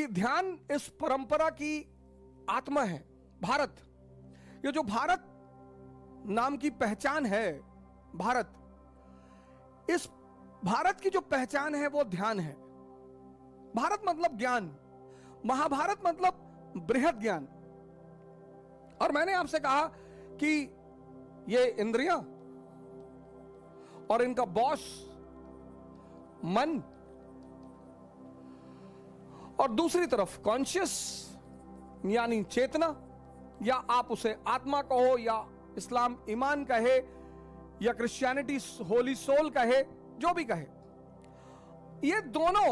ध्यान इस परंपरा की आत्मा है। भारत, ये जो भारत नाम की पहचान है, भारत, इस भारत की जो पहचान है वो ध्यान है। भारत मतलब ज्ञान, महाभारत मतलब बृहद ज्ञान। और मैंने आपसे कहा कि ये इंद्रियां और इनका बॉस मन, और दूसरी तरफ कॉन्शियस यानी चेतना, या आप उसे आत्मा कहो, या इस्लाम ईमान कहे, या क्रिश्चियनिटी होली सोल कहे, जो भी कहे, ये दोनों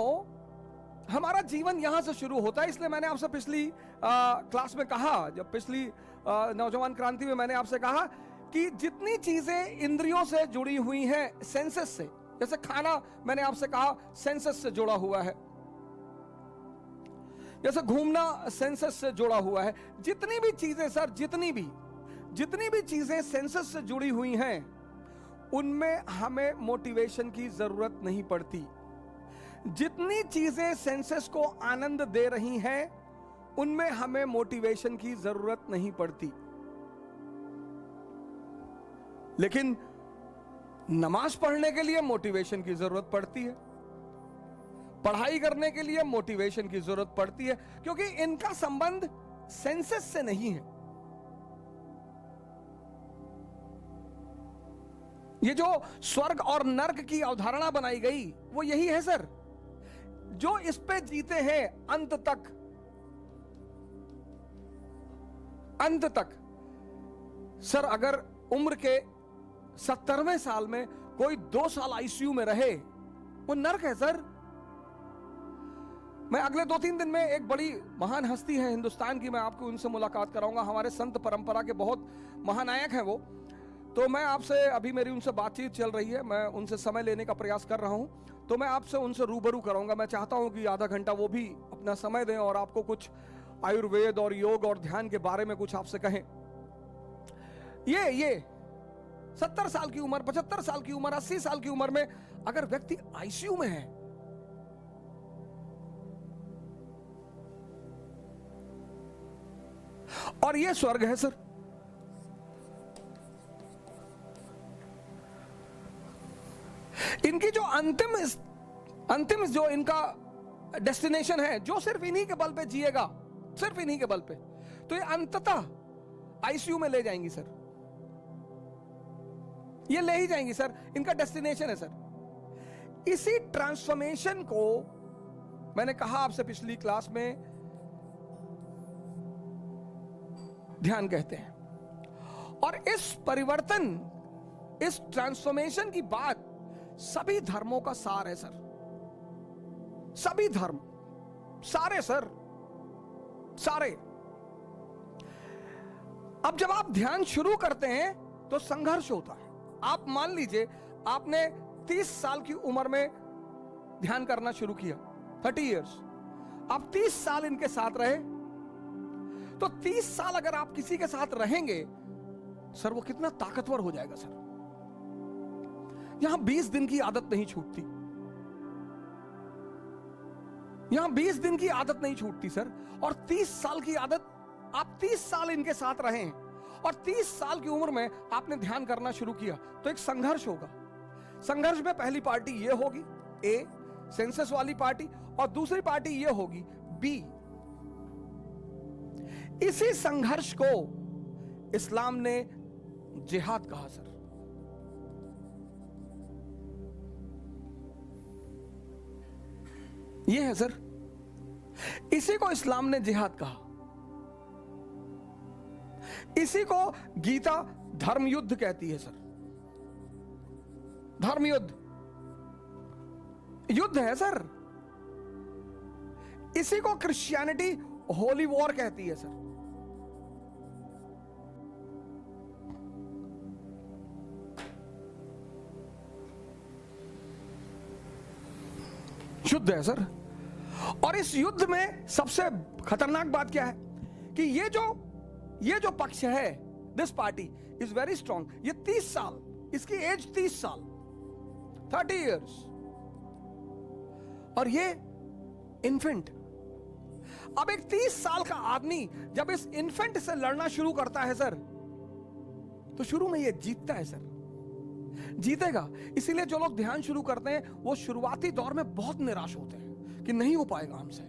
हमारा जीवन यहां से शुरू होता है। इसलिए मैंने आपसे पिछली क्लास में कहा, जब पिछली नौजवान क्रांति में मैंने आपसे कहा कि जितनी चीजें इंद्रियों से जुड़ी हुई हैं, सेंसेस से, जैसे खाना मैंने आपसे कहा सेंसेस से जुड़ा हुआ है, जैसे घूमना सेंसस से जुड़ा हुआ है। जितनी भी चीजें सर, जितनी भी चीजें सेंसस से जुड़ी हुई हैं, उनमें हमें मोटिवेशन की जरूरत नहीं पड़ती। जितनी चीजें सेंसस को आनंद दे रही हैं, उनमें हमें मोटिवेशन की जरूरत नहीं पड़ती। लेकिन नमाज पढ़ने के लिए मोटिवेशन की जरूरत पड़ती है, पढ़ाई करने के लिए मोटिवेशन की जरूरत पड़ती है, क्योंकि इनका संबंध सेंसेस से नहीं है। ये जो स्वर्ग और नर्क की अवधारणा बनाई गई, वो यही है सर। जो इस पे जीते हैं अंत तक सर, अगर उम्र के 70वें साल में कोई 2 साल आईसीयू में रहे, वो नर्क है सर। मैं अगले 2-3 दिन में एक बड़ी महान हस्ती है हिंदुस्तान की, मैं आपको उनसे मुलाकात कराऊंगा। हमारे संत परंपरा के बहुत महानायक हैं वो। तो मैं आपसे, अभी मेरी उनसे बातचीत चल रही है, मैं उनसे समय लेने का प्रयास कर रहा हूं, तो मैं आपसे उनसे रूबरू कराऊंगा। मैं चाहता हूं कि आधा घंटा वो भी अपना समय दें और आपको कुछ आयुर्वेद और योग और ध्यान के बारे में कुछ आपसे कहें। ये 70 साल की उम्र, 75 साल की उम्र, 80 साल की उम्र में अगर व्यक्ति आईसीयू में है, और ये स्वर्ग है सर। इनकी जो अंतिम जो इनका डेस्टिनेशन है, जो सिर्फ इन्हीं के बल पे जिएगा, सिर्फ इन्हीं के बल पे, तो ये अंततः आईसीयू में ले जाएंगी सर। ये ले ही जाएंगी सर, इनका डेस्टिनेशन है सर। इसी ट्रांसफॉर्मेशन को मैंने कहा आपसे पिछली क्लास में, ध्यान कहते हैं। और इस परिवर्तन, इस ट्रांसफॉर्मेशन की बात सभी धर्मों का सार है सर। सभी धर्म, सारे सर, सारे। अब जब आप ध्यान शुरू करते हैं तो संघर्ष होता है। आप मान लीजिए आपने 30 साल की उम्र में ध्यान करना शुरू किया, 30 इयर्स, आप 30 साल इनके साथ रहे, तो 30 साल अगर आप किसी के साथ रहेंगे सर, वो कितना ताकतवर हो जाएगा सर। यहां 20 दिन की आदत नहीं छूटती, यहां 20 दिन की आदत नहीं छूटती सर। और 30 साल की आदत, आप 30 साल इनके साथ रहे हैं और 30 साल की उम्र में आपने ध्यान करना शुरू किया, तो एक संघर्ष होगा। संघर्ष में पहली पार्टी ये होगी ए, सेंसस वाली पार्टी, और दूसरी पार्टी ये होगी बी। इसी संघर्ष को इस्लाम ने जिहाद कहा सर। यह है सर, इसी को इस्लाम ने जिहाद कहा। इसी को गीता धर्म युद्ध कहती है सर। धर्म युद्ध, युद्ध है सर। इसी को क्रिश्चियनिटी होली वॉर कहती है सर। युद्ध है सर। और इस युद्ध में सबसे खतरनाक बात क्या है कि ये जो पक्ष है, this party is very strong. ये 30 साल, इसकी एज 30 साल, 30 इयर्स, और ये इन्फेंट, अब एक 30 साल का आदमी जब इस इन्फेंट से लड़ना शुरू करता है सर, तो शुरू में ये जीतता है सर, जीतेगा। इसीलिए जो लोग ध्यान शुरू करते हैं वो शुरुआती दौर में बहुत निराश होते हैं कि नहीं हो पाएगा हमसे।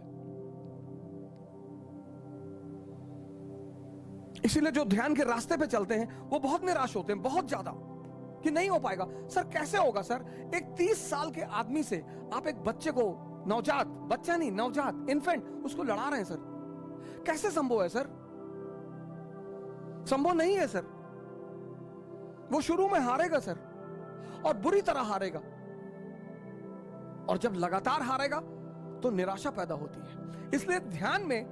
इसीलिए जो ध्यान के रास्ते पे चलते हैं वो बहुत निराश होते हैं, बहुत ज्यादा, कि नहीं हो पाएगा। सर कैसे होगा सर? एक 30 साल के आदमी से आप एक बच्चे को, नवजात, बच्चा नहीं नवजात, इन्फेंट, उसको लड़ा रहे हैं सर, कैसे संभव है सर? संभव नहीं है सर। वो शुरू में हारेगा सर, और बुरी तरह हारेगा, और जब लगातार हारेगा तो निराशा पैदा होती है। इसलिए ध्यान में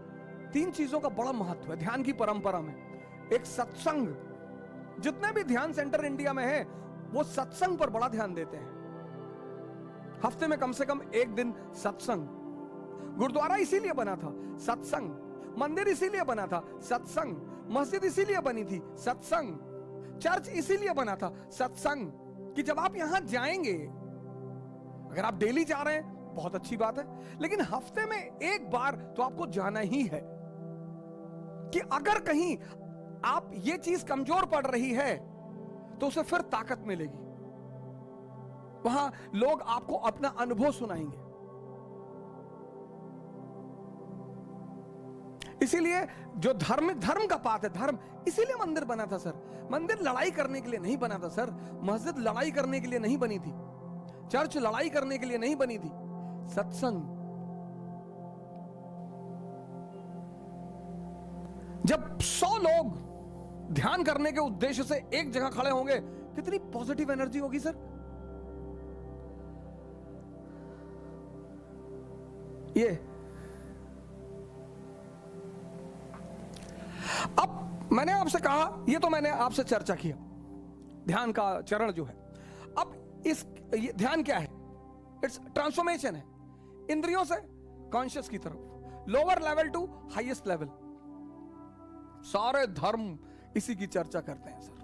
3 चीजों का बड़ा महत्व है ध्यान की परंपरा में। एक सत्संग, जितने भी ध्यान सेंटर इंडिया में है वो सत्संग पर बड़ा ध्यान देते हैं। हफ्ते में कम से कम 1 दिन सत्संग। गुरुद्वारा इसीलिए बना था, सत्संग। मंदिर इसीलिए बना था, सत्संग। मस्जिद इसीलिए बनी थी, सत्संग। चर्च इसीलिए बना था, सत्संग, कि जब आप यहां जाएंगे, अगर आप डेली जा रहे हैं बहुत अच्छी बात है, लेकिन हफ्ते में 1 बार तो आपको जाना ही है, कि अगर कहीं आप ये चीज कमजोर पड़ रही है तो उसे फिर ताकत मिलेगी। वहां लोग आपको अपना अनुभव सुनाएंगे। इसीलिए जो धर्म का पाठ है, धर्म, इसीलिए मंदिर बना था सर। मंदिर लड़ाई करने के लिए नहीं बना था सर, मस्जिद लड़ाई करने के लिए नहीं बनी थी, चर्च लड़ाई करने के लिए नहीं बनी थी, सत्संग। जब 100 लोग ध्यान करने के उद्देश्य से एक जगह खड़े होंगे, कितनी पॉजिटिव एनर्जी होगी सर। ये अब मैंने आपसे कहा, ये तो मैंने आपसे चर्चा किया ध्यान का चरण जो है। अब ये ध्यान क्या है? इट्स ट्रांसफॉर्मेशन है, इंद्रियों से कॉन्शियस की तरफ, lower level to highest level. सारे धर्म इसी की चर्चा करते हैं सर।